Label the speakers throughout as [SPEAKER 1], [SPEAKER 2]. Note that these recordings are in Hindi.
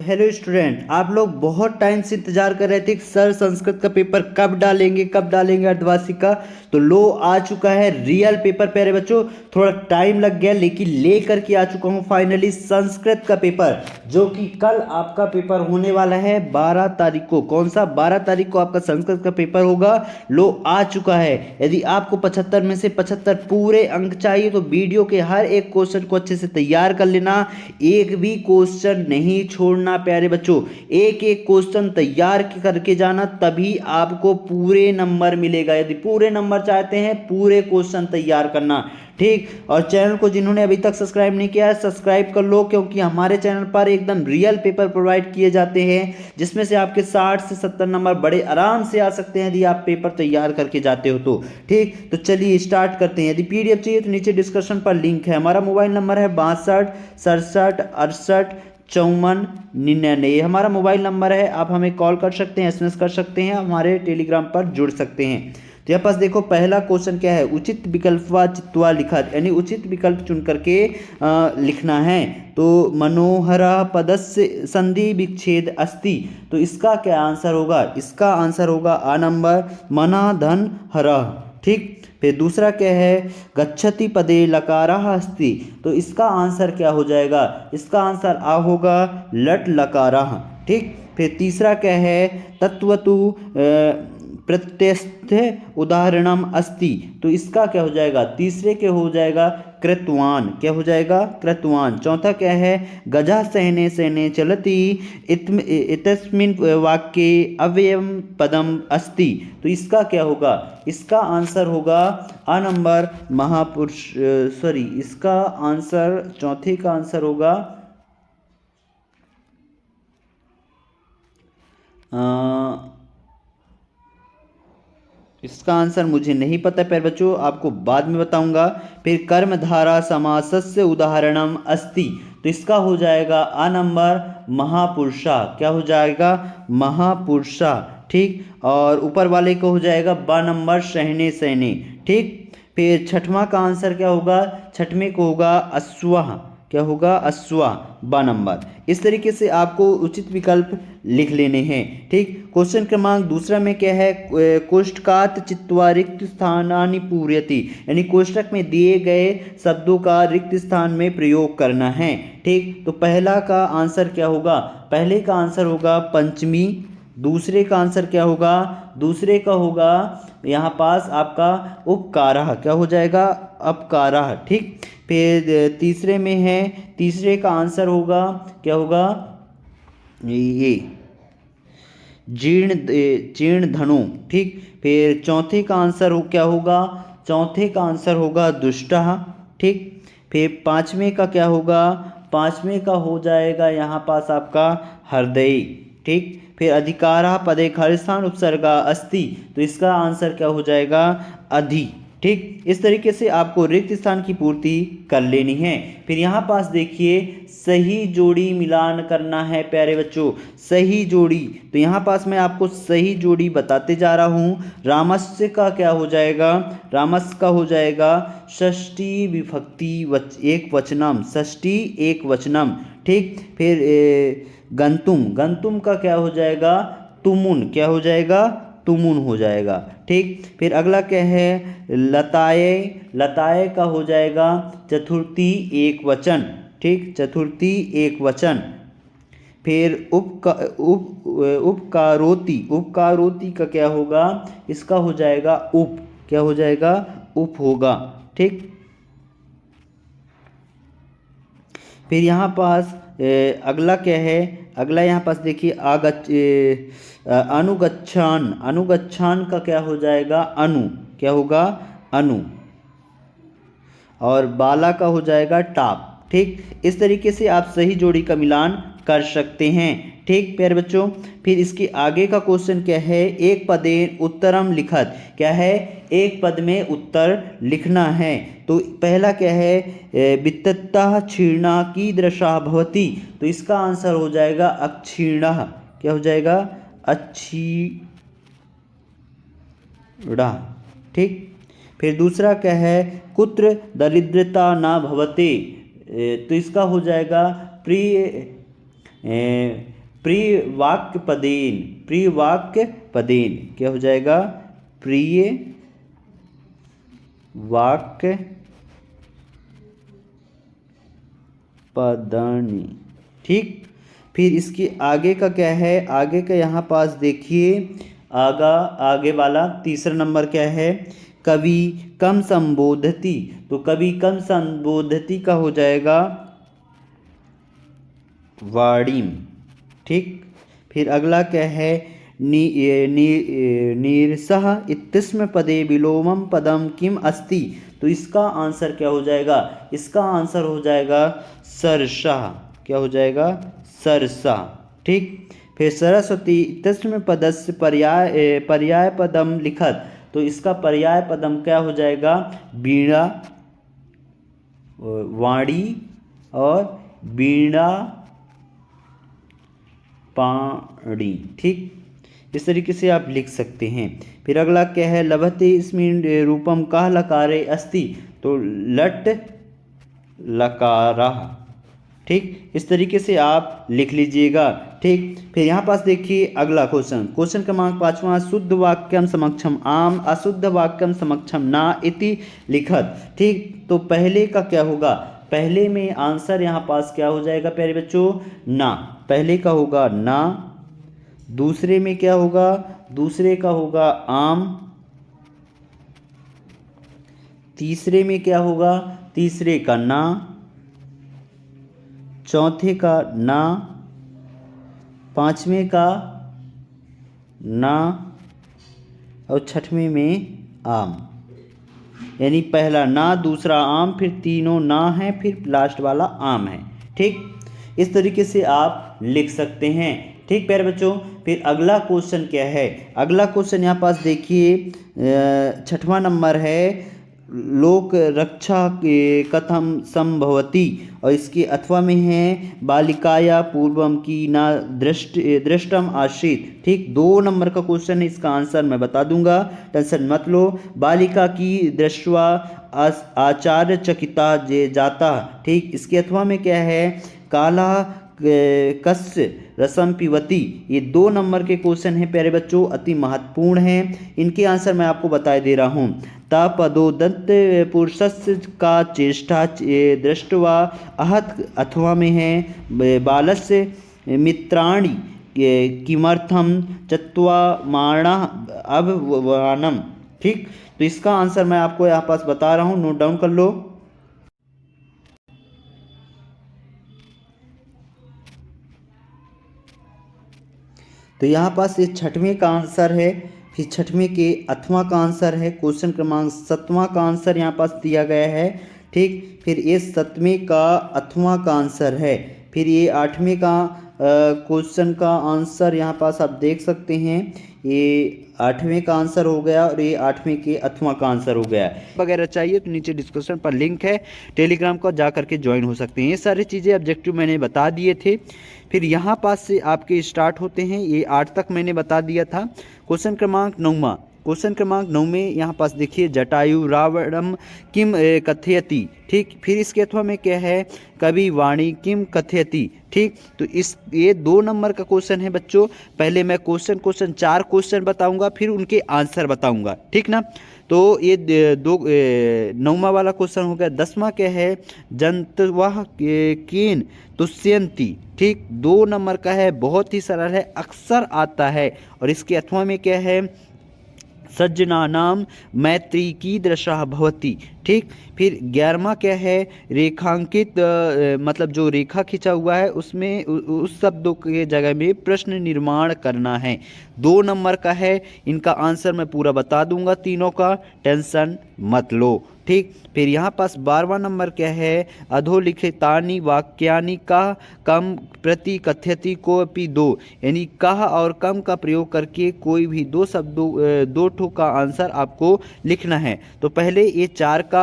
[SPEAKER 1] हेलो स्टूडेंट, आप लोग बहुत टाइम से इंतजार कर रहे थे कि सर संस्कृत का पेपर कब डालेंगे अर्धवार्षिक का। तो लो आ चुका है रियल पेपर। प्यारे बच्चों, थोड़ा टाइम लग गया लेकिन ले करके आ चुका हूँ फाइनली संस्कृत का पेपर, जो कि कल आपका पेपर होने वाला है 12 तारीख को। कौन सा 12 तारीख को आपका संस्कृत का पेपर होगा। लो आ चुका है। यदि आपको 75 में से 75 पूरे अंक चाहिए तो वीडियो के हर एक क्वेश्चन को अच्छे से तैयार कर लेना, एक भी क्वेश्चन नहीं छोड़ना। प्यारे बच्चों, एक एक क्वेश्चन तैयार करके जाना, तभी आपको पूरे नंबर मिलेगा। यदि पूरे नंबर चाहते हैं पूरे क्वेश्चन तैयार करना, ठीक। और चैनल को जिन्होंने अभी तक सब्सक्राइब नहीं किया है सब्सक्राइब कर लो, क्योंकि हमारे चैनल पर एकदम रियल पेपर प्रोवाइड किए जाते हैं, जिसमें से आपके 60 से 70 नंबर बड़े आराम से आ सकते हैं यदि आप पेपर तैयार करके जाते हो तो, ठीक। तो चलिए स्टार्ट करते हैं। यदि पीडीएफ चाहिए तो नीचे डिस्क्रिप्शन पर लिंक है। हमारा मोबाइल नंबर है 62 67 68 54 99। ये हमारा मोबाइल नंबर है। आप हमें कॉल कर सकते हैं, एसएमएस कर सकते हैं, हमारे टेलीग्राम पर जुड़ सकते हैं। तो यहाँ पास देखो पहला क्वेश्चन क्या है, उचित विकल्पवा चित्वा लिखत, यानी उचित विकल्प चुन करके लिखना है। तो मनोहरा पदस्य संधि विच्छेद अस्ति, तो इसका क्या आंसर होगा। इसका आंसर होगा आ नंबर मना धन हरा, ठीक। फिर दूसरा क्या है, गच्छति पदे लकारः अस्ति, तो इसका आंसर क्या हो जाएगा। इसका आंसर आ होगा लट लकारः, ठीक। फिर तीसरा क्या है, तत्वतु प्रत्यस्थ उदाहरणम अस्ति, तो इसका क्या हो जाएगा। तीसरे के हो जाएगा कृतवान, क्या हो जाएगा कृतवान। चौथा क्या है, गजा सहने सहने चलति इतस्मिन् वाक्ये अव्ययम पदम अस्ति, तो इसका क्या होगा। इसका आंसर होगा आ नंबर महापुरुष, सॉरी, इसका आंसर चौथे का आंसर होगा इसका आंसर मुझे नहीं पता प्यारे बच्चों, आपको बाद में बताऊंगा। फिर कर्मधारा समासस्य उदाहरणम अस्ति, तो इसका हो जाएगा आ नंबर महापुरुषा, क्या हो जाएगा महापुरुषा, ठीक। और ऊपर वाले को हो जाएगा बा नंबर सहने सहने, ठीक। फिर छठवां का आंसर क्या होगा, छठवें को होगा अश्वः, क्या होगा अश्वा, बा नंबर। इस तरीके से आपको उचित विकल्प लिख लेने हैं, ठीक। क्वेश्चन क्रमांक दूसरा में क्या है, कोष्ठकात चित्वा रिक्त स्थानानि पूरयति, यानी कोष्ठक में दिए गए शब्दों का रिक्त स्थान में प्रयोग करना है, ठीक। तो पहला का आंसर क्या होगा, पहले का आंसर होगा पंचमी। दूसरे का आंसर क्या होगा, दूसरे का होगा यहाँ पास आपका उपकारः, क्या हो जाएगा अपकारः, ठीक। फिर तीसरे में है, तीसरे का आंसर होगा क्या होगा, ये जीर्ण जीर्ण धनु, ठीक। फिर चौथे का आंसर हो क्या होगा, चौथे का आंसर होगा दुष्टः, ठीक। फिर पांचवें का क्या होगा, पांचवें का हो जाएगा यहाँ पास आपका हृदय, ठीक। फिर अधिकारा पदे खालिस्थान उपसर्गा अस्ति, तो इसका आंसर क्या हो जाएगा अधि, ठीक। इस तरीके से आपको रिक्त स्थान की पूर्ति कर लेनी है। फिर यहाँ पास देखिए सही जोड़ी मिलान करना है प्यारे बच्चों, सही जोड़ी। तो यहाँ पास मैं आपको सही जोड़ी बताते जा रहा हूँ। रामस्य का क्या हो जाएगा, रामस्य का हो जाएगा षष्ठी विभक्ति एक वचनम, षष्ठी एक वचनम, ठीक। फिर गंतुम, गंतुम का क्या हो जाएगा तुमुन, क्या हो जाएगा तुमुन हो जाएगा, ठीक। फिर अगला क्या है लताए, लताए का हो जाएगा चतुर्थी एक वचन, ठीक, चतुर्थी एक वचन। फिर उपकारोति, उपकारोति का क्या होगा, इसका हो जाएगा उप, क्या हो जाएगा उप होगा, ठीक। फिर यहाँ पास अगला क्या है, अगला यहाँ पास देखिए अनुगच्छान, अनुगच्छान का क्या हो जाएगा अनु, क्या होगा अनु। और बाला का हो जाएगा टाप, ठीक। इस तरीके से आप सही जोड़ी का मिलान कर सकते हैं, ठीक प्यारे बच्चों। फिर इसके आगे का क्वेश्चन क्या है, एक पदे उत्तरम लिखत, क्या है एक पद में उत्तर लिखना है। तो पहला क्या है वित्ततः क्षीणा कीदृशा भवति, तो इसका आंसर हो जाएगा अक्षीणः, क्या हो जाएगा अच्छीणा, ठीक। फिर दूसरा क्या है कुत्र दरिद्रता न भवते, तो इसका हो जाएगा प्रिय प्रियवाक्य पदेन, प्रियवाक्य पदेन क्या हो जाएगा, प्रिय वाक्य पदानी। ठीक, फिर इसके आगे का क्या है, आगे का यहाँ पास देखिए, आगे वाला तीसरा नंबर क्या है, कवि कम संबोधती। तो कवि कम संबोधती का हो जाएगा वाणीम। ठीक, फिर अगला क्या है, नीरसः इत्यस्म पदे विलोमम पदम किम अस्ति। तो इसका आंसर क्या हो जाएगा, इसका आंसर हो जाएगा सरसा। क्या हो जाएगा, सरसा। ठीक, फिर सरस्वती इत्यस्म पदस्य पर्याय पदम लिखत। तो इसका पर्याय पदम क्या हो जाएगा, वीणा, वाणी और वीणा पाणी। ठीक, इस तरीके से आप लिख सकते हैं। फिर अगला क्या है, लभते इसमें रूपम कह लकारे अस्ति। तो लट लकारा। ठीक, इस तरीके से आप लिख लीजिएगा। ठीक, फिर यहाँ पास देखिए अगला क्वेश्चन, क्वेश्चन क्रमांक 5वां, शुद्ध वाक्यम समक्षम आम अशुद्ध वाक्यम समक्षम ना इति लिखत। ठीक, तो पहले का क्या होगा, पहले में आंसर यहाँ पास क्या हो जाएगा प्यारे बच्चों, ना, पहले का होगा ना। दूसरे में क्या होगा, दूसरे का होगा आम। तीसरे में क्या होगा, तीसरे का ना। चौथे का ना। पांचवें का ना। और छठवें में आम। यानी पहला ना, दूसरा आम, फिर तीनों ना है, फिर लास्ट वाला आम है। ठीक, इस तरीके से आप लिख सकते हैं। ठीक प्यारे बच्चों, फिर अगला क्वेश्चन क्या है, अगला क्वेश्चन यहाँ पास देखिए, 6वां नंबर है, लोक रक्षा कथम संभवती। और इसके अथवा में है, बालिकाया पूर्वम की ना दृष्टम आश्रित। ठीक, 2 नंबर का क्वेश्चन है, इसका आंसर मैं बता दूंगा, टेंशन मत लो। बालिका की दृष्टवा आचार्य चकिता जे जाता। ठीक, इसके अथवा में क्या है, काला कस्य रसम पिबती। ये 2 नंबर के क्वेश्चन हैं प्यारे बच्चों, अति महत्वपूर्ण हैं। इनके आंसर मैं आपको बता दे रहा हूँ। तापदोदत्त पुरुषस्य का चेष्टा दृष्टवा आहत, अथवा में है बालस्य मित्राणि किमर्थम चत्वामाणा अभवानम। ठीक, तो इसका आंसर मैं आपको यहाँ पास बता रहा हूँ, नोट डाउन कर लो। तो यहाँ पास ये 6वें का आंसर है, फिर 6वें के 8वां का आंसर है, क्वेश्चन क्रमांक 7वां का आंसर यहाँ पास दिया गया है। ठीक, फिर ये 7वें का 8वां का आंसर है, फिर ये 8वें का क्वेश्चन का आंसर यहाँ पास आप देख सकते हैं, ये 8वें का आंसर हो गया और ये 8वें के 8वां का आंसर हो गया। वगैरह चाहिए तो नीचे डिस्क्रिप्शन पर लिंक है, टेलीग्राम का जा करके ज्वाइन हो सकते हैं। ये सारी चीज़ें ऑब्जेक्टिव मैंने बता दिए थे। फिर यहाँ पास से आपके स्टार्ट होते हैं, ये 8 तक मैंने बता दिया था। क्वेश्चन क्रमांक 9वां, क्वेश्चन क्रमांक 9 में यहाँ पास देखिए, जटायु रावणम किम कथयति। ठीक, फिर इसके अथवा में क्या है, कवि वाणी किम कथयति। ठीक, तो इस ये 2 नंबर का क्वेश्चन है बच्चों। पहले मैं क्वेश्चन 4 क्वेश्चन बताऊंगा, फिर उनके आंसर बताऊंगा। ठीक ना, तो ये 9वां वाला क्वेश्चन हो गया। 10वां क्या है, जंतवः केन तुष्यन्ति। ठीक, 2 नंबर का है, बहुत ही सरल है, अक्सर आता है। और इसके अथवा में क्या है, सज्जनानाम मैत्री की दृशा भवती। ठीक, फिर 11वां क्या है, रेखांकित मतलब जो रेखा खींचा हुआ है उसमें उस शब्दों के जगह में प्रश्न निर्माण करना है। 2 नंबर का है, इनका आंसर मैं पूरा बता दूंगा, तीनों का, टेंशन मत लो। ठीक, फिर यहाँ पास 12वां नंबर क्या है, अधोलिखितानि वाक्यानि कह कम प्रति कथयति कोपि दो। यानी कह और कम का प्रयोग करके कोई भी 2 शब्दों 2 ठो का आंसर आपको लिखना है। तो पहले ये 4 का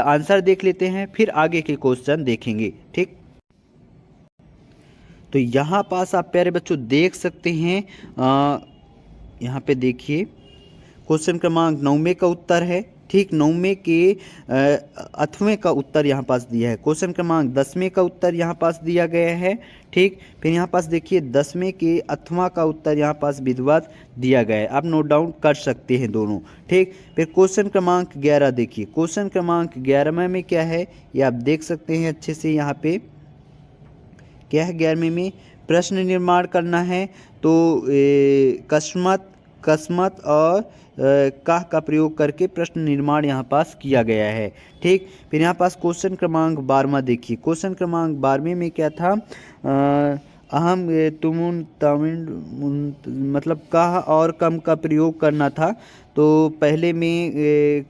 [SPEAKER 1] आंसर देख लेते हैं, फिर आगे के क्वेश्चन देखेंगे। ठीक, तो यहाँ पास आप प्यारे बच्चों देख सकते हैं, यहाँ पे देखिए, क्वेश्चन क्रमांक 9वें का उत्तर है। ठीक 9वें के 8वें का उत्तर यहाँ पास दिया है। क्वेश्चन क्रमांक 10वें का उत्तर यहाँ पास दिया गया है। ठीक, फिर यहाँ पास देखिए 10वें के 8वां का उत्तर यहाँ पास विधिवत दिया गया है, आप नोट डाउन कर सकते हैं दोनों। ठीक, फिर क्वेश्चन क्रमांक 11 देखिए, क्वेश्चन क्रमांक 11वें में क्या है ये आप देख सकते हैं अच्छे से। यहाँ पे क्या है 11वें में प्रश्न निर्माण करना है, तो कस्मत और काह का प्रयोग करके प्रश्न निर्माण यहाँ पास किया गया है। ठीक, फिर यहाँ पास क्वेश्चन क्रमांक 12वां देखिए, क्वेश्चन क्रमांक 12वें में क्या था, अहम तुमुन तामिन मतलब काह और कम का प्रयोग करना था। तो पहले में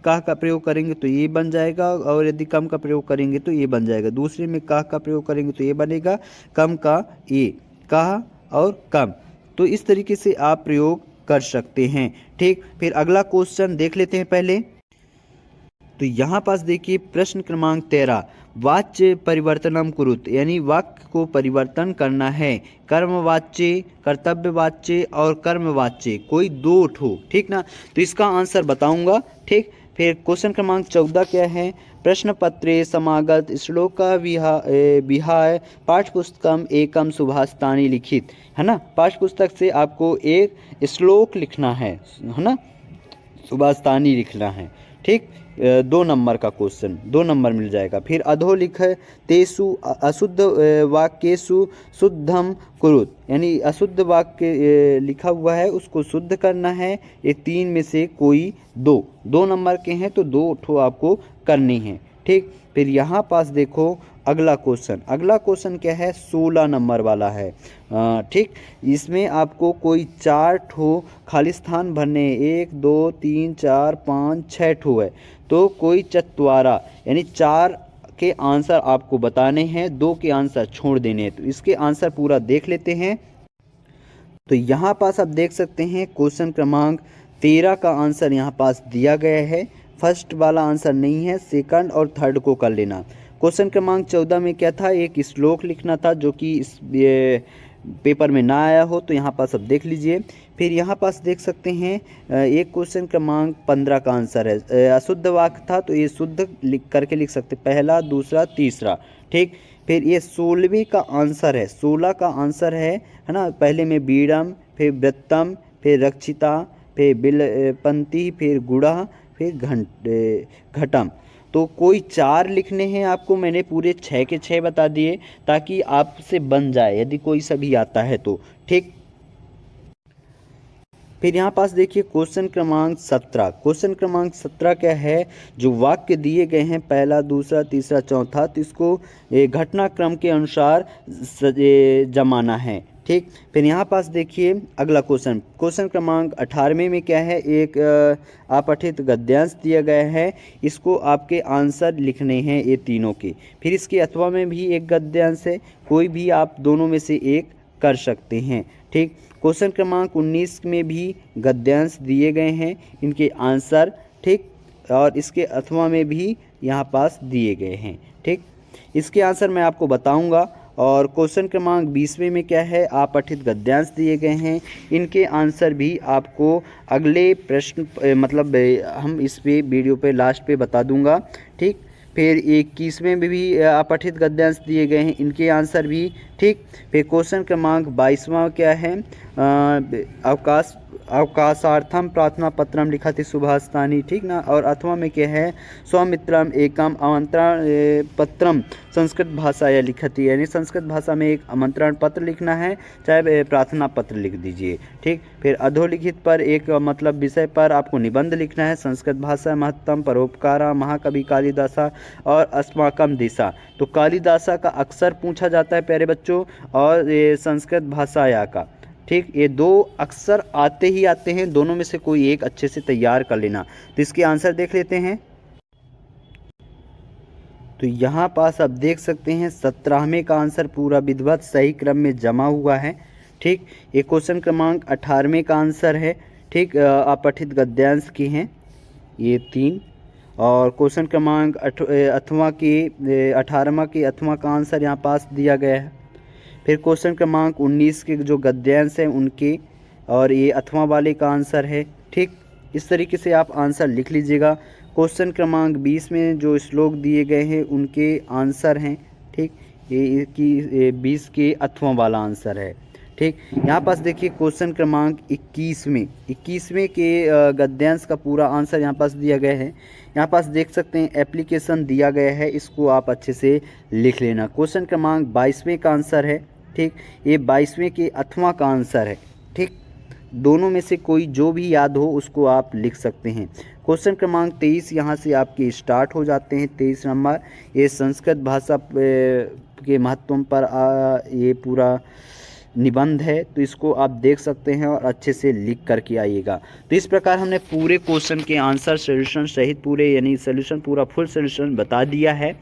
[SPEAKER 1] काह का प्रयोग करेंगे तो ये बन जाएगा, और यदि कम का प्रयोग करेंगे तो ये बन जाएगा। दूसरे में काह का प्रयोग करेंगे तो ये बनेगा, कम का ये, काह और कम। तो इस तरीके से आप प्रयोग कर सकते हैं। ठीक, फिर अगला क्वेश्चन देख लेते हैं पहले। तो यहाँ पास देखिए प्रश्न क्रमांक 13, वाच्य परिवर्तनम कुरुत, यानी वाक्य को परिवर्तन करना है। कर्मवाच्य, कर्तव्यवाच्य और कर्मवाच्य कोई दो ठो, ठीक ना। तो इसका आंसर बताऊंगा। ठीक, फिर क्वेश्चन क्रमांक 14 क्या है, प्रश्न पत्रे समागत श्लोक विहाय पाठ्य पुस्तकम एकम सुभाषितानि लिखित, है ना। पाठ्य पुस्तक से आपको एक श्लोक लिखना है ना, सुभाषितानि लिखना है। ठीक, 2 नंबर का क्वेश्चन, 2 नंबर मिल जाएगा। फिर अधोलिख तेसु अशुद्ध वाक्येषु शुद्धम कुरुत, यानी अशुद्ध वाक्य लिखा हुआ है उसको शुद्ध करना है। ये 3 में से कोई 2 नंबर के हैं, तो 2 ठो आपको करनी है। ठीक, फिर यहाँ पास देखो अगला क्वेश्चन क्या है, 16 नंबर वाला है। ठीक, इसमें आपको कोई 4 ठो खाली स्थान भरने, 1 2 3 4 5 6 ठो है, तो कोई चत्वारा, यानी 4 के आंसर आपको बताने हैं, 2 के आंसर छोड़ देने हैं। तो इसके आंसर पूरा देख लेते हैं। तो यहाँ पास आप देख सकते हैं क्वेश्चन क्रमांक 13 का आंसर यहाँ पास दिया गया है। फर्स्ट वाला आंसर नहीं है, सेकंड और थर्ड को कर लेना। क्वेश्चन क्रमांक 14 में क्या था, एक श्लोक लिखना था जो कि इस पेपर में ना आया हो, तो यहाँ पास अब देख लीजिए। फिर यहाँ पास देख सकते हैं एक क्वेश्चन क्रमांक 15 का आंसर है, अशुद्ध वाक्य था तो ये शुद्ध लिख करके लिख सकते, पहला दूसरा तीसरा। ठीक, फिर ये 16वीं का आंसर है, 16 का आंसर है ना। पहले में बीड़म, फिर वृत्तम, फिर रक्षिता, फिर बिलपंती, फिर गुड़ा, फिर घटम। तो कोई 4 लिखने हैं आपको, मैंने पूरे 6 के 6 बता दिए ताकि आपसे बन जाए यदि कोई सभी आता है तो। ठीक, फिर यहाँ पास देखिए क्वेश्चन क्रमांक 17। क्वेश्चन क्रमांक 17 क्या है, जो वाक्य दिए गए हैं पहला दूसरा तीसरा चौथा, तो इसको घटनाक्रम के अनुसार जमाना है। ठीक, फिर यहाँ पास देखिए अगला क्वेश्चन क्रमांक 18वें में क्या है, एक अपठित गद्यांश दिया गया है, इसको आपके आंसर लिखने हैं ये तीनों के। फिर इसके अथवा में भी एक गद्यांश है, कोई भी आप दोनों में से एक कर सकते हैं। ठीक, क्वेश्चन क्रमांक 19 में भी गद्यांश दिए गए हैं, इनके आंसर। ठीक, और इसके अथवा में भी यहाँ पास दिए गए हैं। ठीक, इसके आंसर मैं आपको बताऊंगा। और क्वेश्चन क्रमांक 20वें में क्या है, अपठित गद्यांश दिए गए हैं, इनके आंसर भी आपको अगले प्रश्न मतलब हम इस पे वीडियो पे लास्ट पे बता दूंगा। ठीक, फिर 21वें में भी अपठित गद्यांश दिए गए हैं, इनके आंसर भी। ठीक, फिर क्वेश्चन क्रमांक 22वां क्या है, अवकाशार्थम प्रार्थना पत्रम लिखति सुभाषितानि, ठीक ना। और अथवा में क्या है, स्वमित्रम एकम आमंत्रण पत्रम संस्कृत भाषा या लिखति, यानी संस्कृत भाषा में एक आमंत्रण पत्र लिखना है, चाहे प्रार्थना पत्र लिख दीजिए। ठीक, फिर अधोलिखित पर एक मतलब विषय पर आपको निबंध लिखना है, संस्कृत भाषा महत्तम परोपकारा महाकवि कालिदासा और अस्माकम दिशा। तो कालिदासा का अक्सर पूछा जाता है प्यारे बच्चों, और ये संस्कृत भाषाया का। ठीक, ये 2 अक्सर आते ही आते हैं, दोनों में से कोई एक अच्छे से तैयार कर लेना। तो इसके आंसर देख लेते हैं। तो यहाँ पास आप देख सकते हैं 17वें का आंसर पूरा विधिवत सही क्रम में जमा हुआ है। ठीक, ये क्वेश्चन क्रमांक 18वें का आंसर है। ठीक, अपठित गद्यांश की हैं ये 3। और क्वेश्चन क्रमांक 18वां के अथवा का आंसर यहाँ पास दिया गया है। फिर क्वेश्चन क्रमांक 19 के जो गद्यांश हैं उनके, और ये अथवा वाले का आंसर है। ठीक, इस तरीके से आप आंसर लिख लीजिएगा। क्वेश्चन क्रमांक 20 में जो श्लोक दिए गए हैं उनके आंसर हैं। ठीक, ये कि 20 के अथवा वाला आंसर है। ठीक, यहाँ पास देखिए क्वेश्चन क्रमांक 21वें के गद्यांश का पूरा आंसर यहाँ पास दिया गया है। यहाँ पास देख सकते हैं एप्लीकेशन दिया गया है, इसको आप अच्छे से लिख लेना। क्वेश्चन क्रमांक 22वें का आंसर है। ठीक, ये 22वें के अथवा का आंसर है। ठीक, दोनों में से कोई जो भी याद हो उसको आप लिख सकते हैं। क्वेश्चन क्रमांक 23 यहाँ से आपके स्टार्ट हो जाते हैं। 23 नंबर ये संस्कृत भाषा के महत्व पर ये पूरा निबंध है, तो इसको आप देख सकते हैं और अच्छे से लिख करके आइएगा। तो इस प्रकार हमने पूरे क्वेश्चन के आंसर सोल्यूशन सहित पूरे यानी सोल्यूशन पूरा फुल सोल्यूशन बता दिया है।